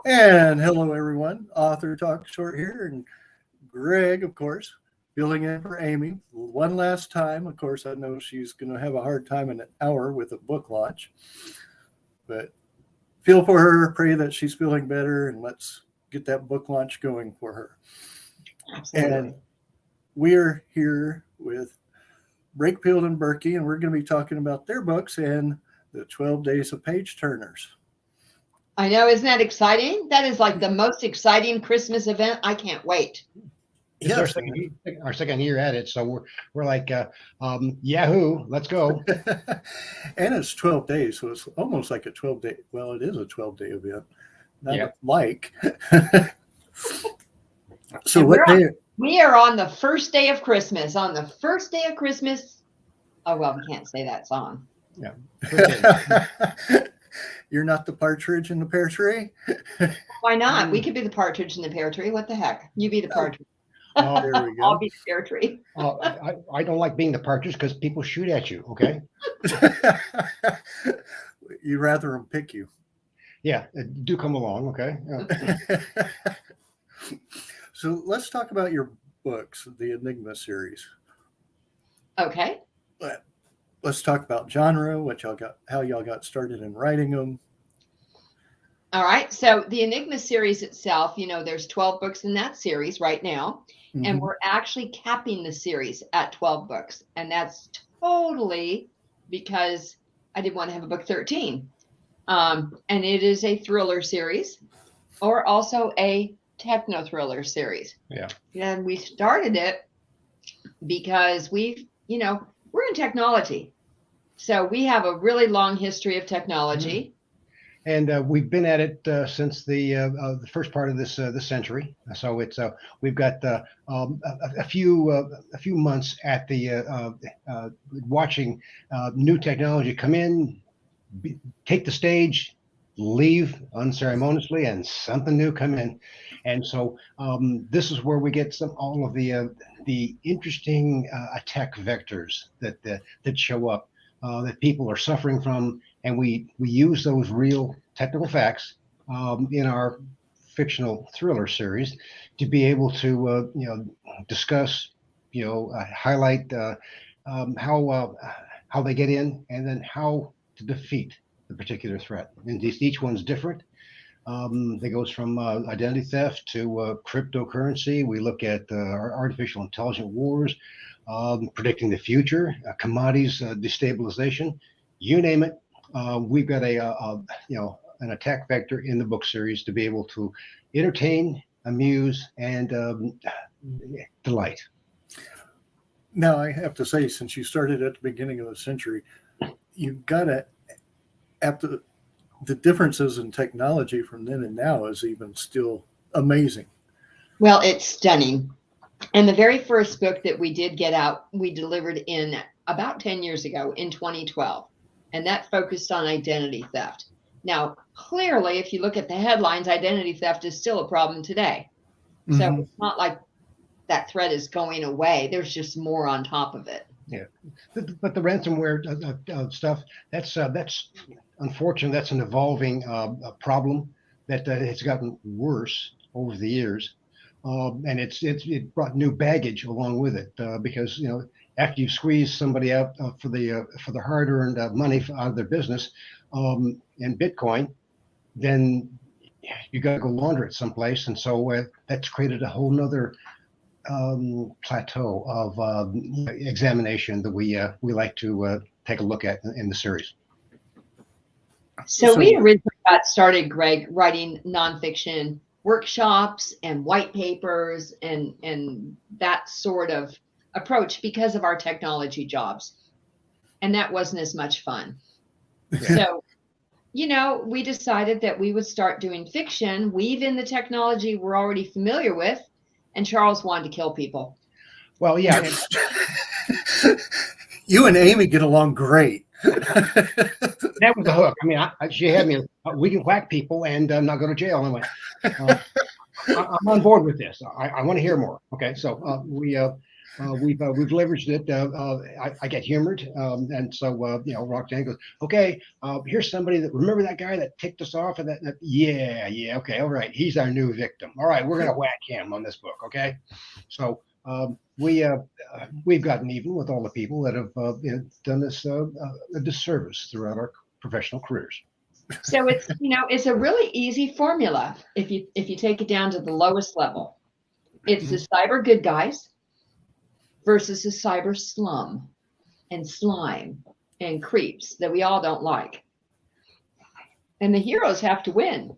And hello, everyone. Author Talk Short here, and Greg, of course, filling in for Amy one last time. Of course, I know she's going to have a hard time in an hour with a book launch, but feel for her, pray that she's feeling better, and let's get that book launch going for her. Absolutely. And we're here with Breakfield and Burkey, and we're going to be talking about their books and the 12 Days of Page Turners. I know, isn't that exciting? That is like the most exciting Christmas event. I can't wait. It's Yes, our second year at it, so we're like Yahoo, let's go. and it's 12 days, so it's almost like a 12-day. Well, it is a 12-day event, not Yeah. like. So And what day? we are on the first day of Christmas. On the first day of Christmas. Oh, well, we can't say that song. Yeah. You're not the partridge in the pear tree? Why not? We could be the partridge in the pear tree. What the heck? You be the partridge. Oh, There we I'll go. be the pear tree. I don't like being the partridge because people shoot at you. Okay. You rather them pick you. Yeah, do come along. Okay. So let's talk about your books, the Enigma series. Okay. Let's talk about genre, how y'all got started in writing them. All right. So the Enigma series itself, there's 12 books in that series right now. And Mhm. we're actually capping the series at 12 books. And that's totally because I didn't want to have a book 13. And it is a thriller series or also a techno thriller series. Yeah. And we started it because we're in technology. So we have a really long history of technology. And we've been at it since the first part of this century. So it's we've got a few months at the watching new technology come in, take the stage, leave unceremoniously, and something new come in. And so this is where we get all of the interesting attack vectors that show up that people are suffering from. And we use those real technical facts in our fictional thriller series to be able to discuss, highlight how they get in, and then how to defeat the particular threat. And each one's different. That goes from identity theft to cryptocurrency. We look at artificial intelligence wars, predicting the future, commodities destabilization, you name it. We've got an attack vector in the book series to be able to entertain, amuse, and delight. Now, I have to say, since you started at the beginning of the century, you've got to, after the differences in technology from then and now is even still amazing. Well, it's stunning. And the very first book that we did get out, we delivered in about 10 years ago in 2012. And that focused on identity theft. Now, clearly, if you look at the headlines, identity theft is still a problem today. So Mhm. it's not like that threat is going away. There's just more on top of it. Yeah, but the ransomware stuff, that's unfortunate. That's an evolving problem that has gotten worse over the years, and it brought new baggage along with it because after you squeeze somebody out for the hard-earned money out of their business in Bitcoin, then you got to go launder it someplace, and so that's created a whole nother plateau of examination that we like to take a look at in the series. So we originally got started, Greg, writing nonfiction workshops and white papers and that sort of approach because of our technology jobs. And that wasn't as much fun. So, we decided that we would start doing fiction, weave in the technology we're already familiar with, and Charles wanted to kill people. Well, yeah. You and Amy get along great. That was the hook. I mean, she had me. We can whack people and not go to jail. And I went, I'm on board with this. I want to hear more. Okay, so we we've leveraged it. I get humored, and so Roxanne goes, "Okay, here's somebody that remember that guy that ticked us off, and yeah, okay, all right, he's our new victim. All right, we're gonna whack him on this book, okay?" So we've gotten even with all the people that have done us a disservice throughout our professional careers. So it's a really easy formula if you take it down to the lowest level. It's the cyber good guys versus the cyber slum and slime and creeps that we all don't like. And the heroes have to win.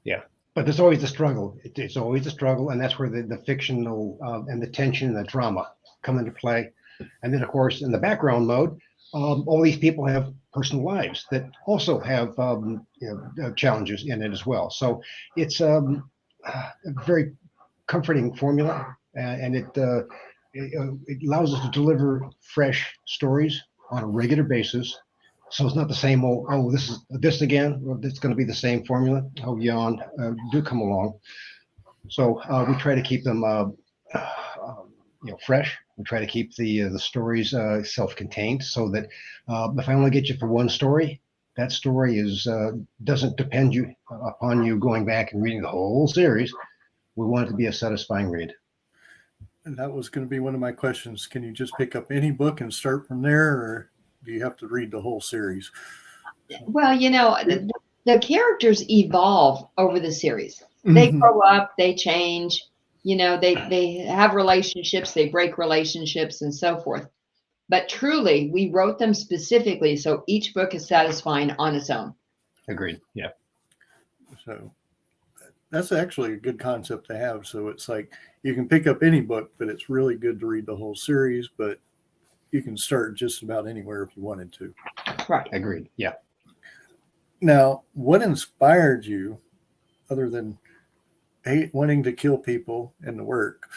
Yeah, but there's always a struggle. It's always a struggle, and that's where the fictional and the tension and the drama come into play. And then, of course, in the background mode, all these people have personal lives that also have challenges in it as well. So it's a very comforting formula, and it allows us to deliver fresh stories on a regular basis. So it's not the same old, oh, this again. It's going to be the same formula. Oh, yawn. Do come along. So we try to keep them fresh. We try to keep the stories self-contained, so that if I only get you for one story, that story doesn't depend upon you going back and reading the whole series. We want it to be a satisfying read. And that was going to be one of my questions. Can you just pick up any book and start from there, or do you have to read the whole series? Well, the characters evolve over the series. They grow up, they change, they have relationships, they break relationships and so forth. But truly, we wrote them specifically so each book is satisfying on its own. Agreed. Yeah. So that's actually a good concept to have. So it's like you can pick up any book, but it's really good to read the whole series, but you can start just about anywhere if you wanted to. Right. Agreed. Yeah. Now, what inspired you, other than wanting to kill people in the work,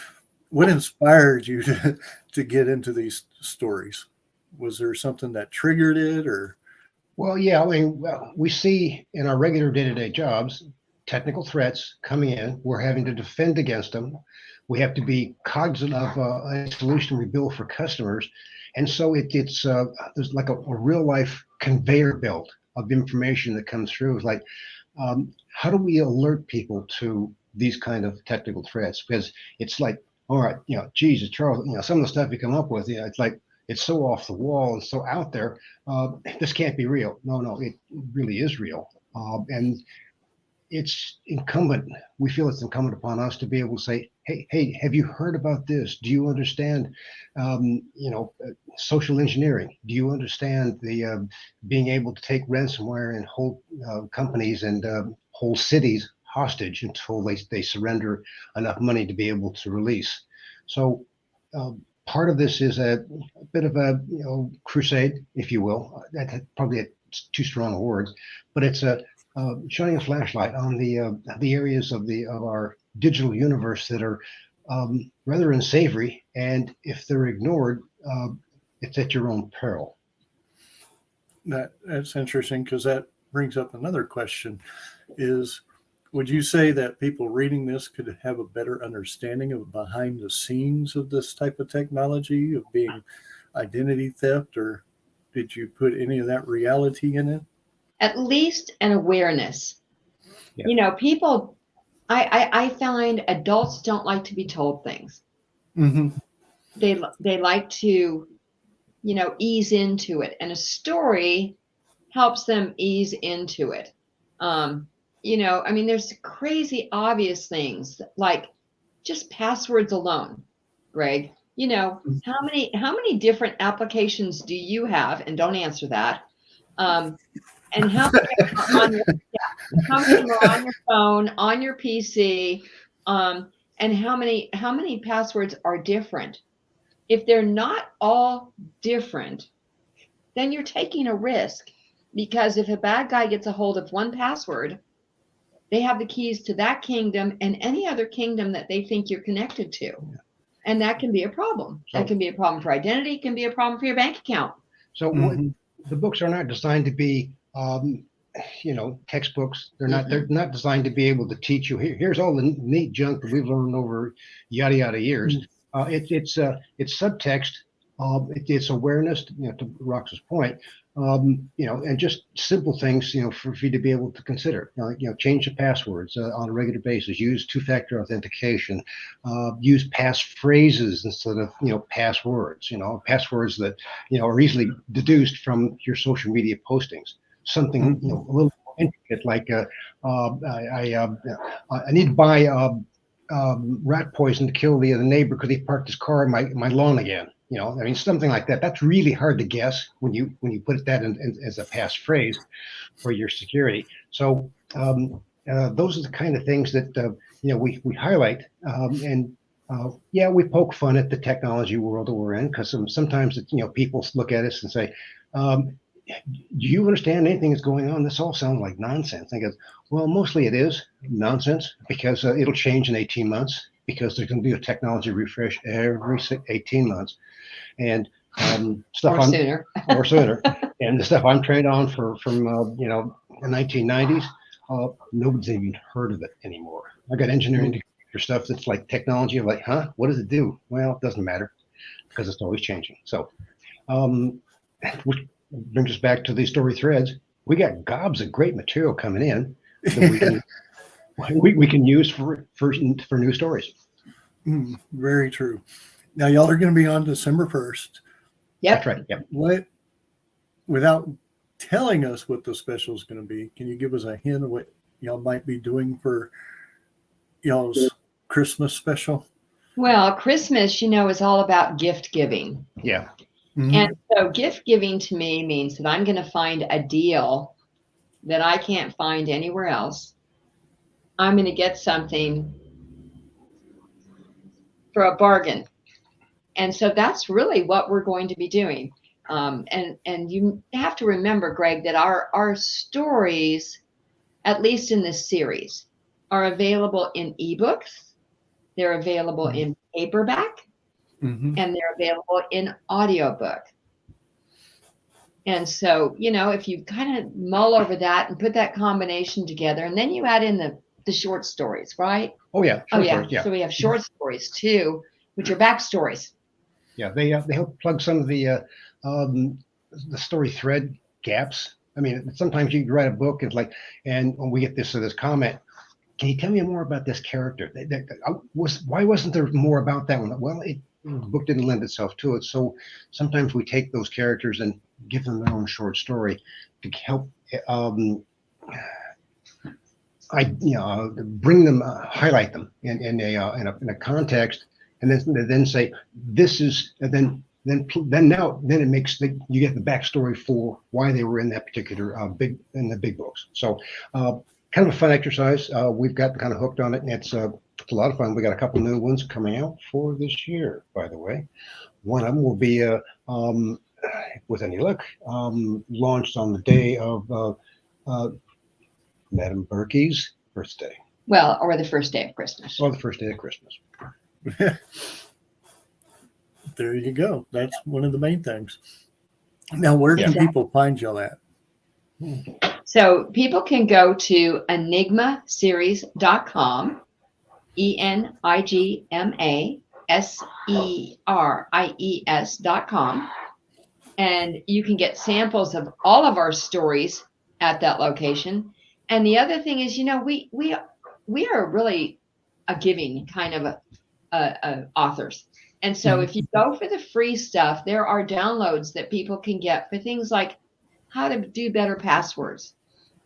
what inspired you to get into these stories? Was there something that triggered it, or? Well, yeah, I mean, we see in our regular day-to-day jobs, technical threats coming in. We're having to defend against them. We have to be cognizant of a solution we build for customers. And so it's there's like a real life conveyor belt of information that comes through. It's like, how do we alert people to these kind of technical threats? Because it's like, all right, Jesus, Charles, some of the stuff you come up with, it's like, it's so off the wall and so out there. This can't be real. No, it really is real. And it's incumbent. We feel it's incumbent upon us to be able to say, hey, have you heard about this? Do you understand, social engineering? Do you understand the being able to take ransomware and hold companies and whole cities hostage until they surrender enough money to be able to release? So part of this is a bit of a crusade, if you will. That's probably too strong a word, but it's shining a flashlight on the areas of our digital universe that are rather unsavory, and if they're ignored, it's at your own peril. That's interesting, because that brings up another question: would you say that people reading this could have a better understanding of behind the scenes of this type of technology, of being identity theft, or did you put any of that reality in it? At least an awareness. Yeah. People, I find adults don't like to be told things. Mm-hmm. They like to, ease into it, and a story helps them ease into it. There's crazy obvious things like just passwords alone, Greg. How many different applications do you have? And don't answer that. And how many are on your phone, on your PC, and how many passwords are different? If they're not all different, then you're taking a risk, because if a bad guy gets a hold of one password, they have the keys to that kingdom and any other kingdom that they think you're connected to. And that can be a problem. That can be a problem for identity. It can be a problem for your bank account. So the books are not designed to be textbooks. They're not designed to be able to teach you, here's all the neat junk that we've learned over yada yada years. It's subtext. It's awareness, to Rox's point, and just simple things, for you to be able to consider. Change the passwords on a regular basis. Use two-factor authentication. Use passphrases instead of passwords. Passwords that are easily deduced from your social media postings. Something a little more intricate, like I need to buy rat poison to kill the other neighbor because he parked his car in my lawn again. Something like that. That's really hard to guess when you put that in as a passphrase for your security. So those are the kind of things that we highlight, and we poke fun at the technology world that we're in, because sometimes people look at us and say, do you understand anything that's going on? This all sounds like nonsense. I go, well, mostly it is nonsense, because it'll change in 18 months, because there's going to be a technology refresh every 18 months. And stuff or sooner. And the stuff I'm trained on from the 1990s, nobody's even heard of it anymore. I got engineering for stuff that's like technology. I'm like, huh? What does it do? Well, it doesn't matter, because it's always changing. So, which brings us back to these story threads. We got gobs of great material coming in that we can use for new stories. Very true. Now, y'all are going to be on December 1st. Yep. That's right. Yep. Without telling us what the special is going to be, can you give us a hint of what y'all might be doing for y'all's Christmas special? Well, Christmas, is all about gift giving. Yeah. Mm-hmm. And so gift giving to me means that I'm going to find a deal that I can't find anywhere else. I'm going to get something for a bargain. And so that's really what we're going to be doing. And you have to remember, Greg, that our stories, at least in this series, are available in ebooks. They're available in paperback, and they're available in audiobook. And so, if you kind of mull over that and put that combination together, and then you add in the short stories, right? Oh yeah. Stories, yeah. So we have short stories too, which are backstories. Yeah, they help plug some of the story thread gaps. I mean, sometimes you write a book, and when we get this comment, can you tell me more about this character? Why wasn't there more about that one? Well, the book didn't lend itself to it. So sometimes we take those characters and give them their own short story to help bring them, highlight them in a context, and then say this is, and then it makes you get the backstory for why they were in that particular big books. So kind of a fun exercise. We've got kind of hooked on it, and it's a lot of fun. We got a couple new ones coming out for this year, by the way. One of them will be with any luck launched on the day of Madam Burkey's birthday. Well, or the first day of Christmas. Or the first day of Christmas. There you go. That's one of the main things. Now, where can people find y'all at? So people can go to enigmaseries.com, enigmaseries.com, and you can get samples of all of our stories at that location. And the other thing is, we are really a giving kind of authors. And so if you go for the free stuff, there are downloads that people can get for things like how to do better passwords,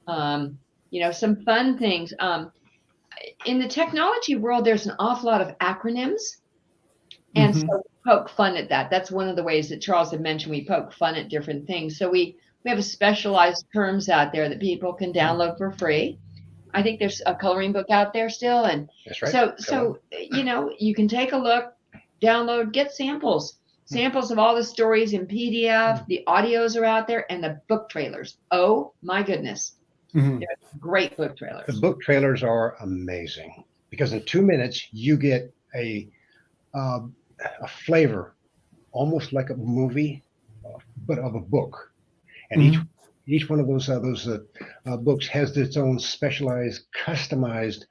some fun things. In the technology world, there's an awful lot of acronyms. And so we poke fun at that. That's one of the ways that Charles had mentioned, we poke fun at different things. So we have a specialized terms out there that people can download for free. I think there's a coloring book out there still. And that's right. So you can take a look, download, get samples of all the stories in PDF. The audios are out there, and the book trailers. Oh my goodness. They're great book trailers. The book trailers are amazing, because in 2 minutes you get a flavor, almost like a movie, but of a book. And each one of those books has its own specialized, customized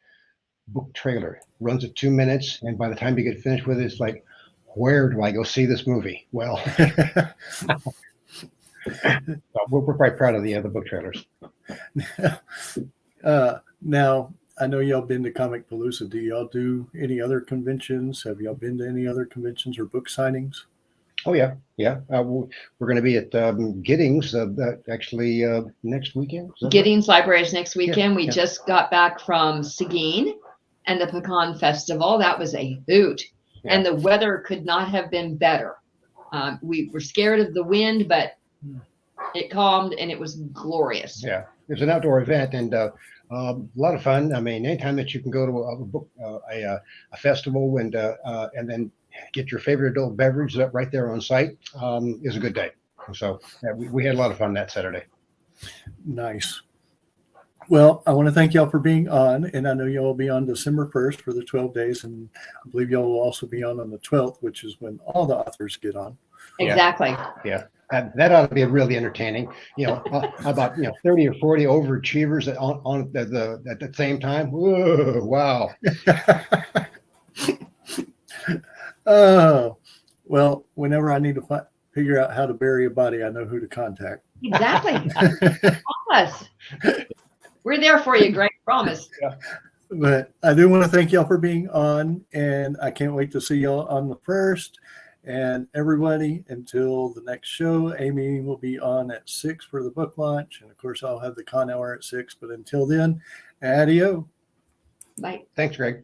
book trailer. Runs at 2 minutes, and by the time you get finished with it, it's like, Where do I go see this movie? Well, we're quite proud of the book trailers. Now, I know y'all been to Comic Palooza. Do y'all do any other conventions? Have y'all been to any other conventions or book signings? Oh yeah, yeah. We're going to be at Giddings actually next weekend. Giddings Library is next weekend. We yeah. just got back from Seguin and the Pecan Festival. That was a hoot. Yeah. And the weather could not have been better. We were scared of the wind, but it calmed and it was glorious. Yeah, it's an outdoor event and a lot of fun. I mean, anytime that you can go to a book a festival and then get your favorite adult beverage right there on site is a good day. So yeah, we had a lot of fun that Saturday. Nice. Well, I want to thank y'all for being on, and I know y'all will be on December 1st for the 12 days, and I believe y'all will also be on the 12th, which is when all the authors get on. Exactly. Yeah. That ought to be really entertaining. About 30 or 40 overachievers on at the same time. Whoa, wow. Oh, well, whenever I need to figure out how to bury a body, I know who to contact. Exactly. Call us. We're there for you, Greg. Promise. Yeah. But I do want to thank y'all for being on, and I can't wait to see y'all on the 1st. And everybody, until the next show, Amy will be on at 6 for the book launch. And of course, I'll have the con hour at 6. But until then, adios. Bye. Thanks, Greg.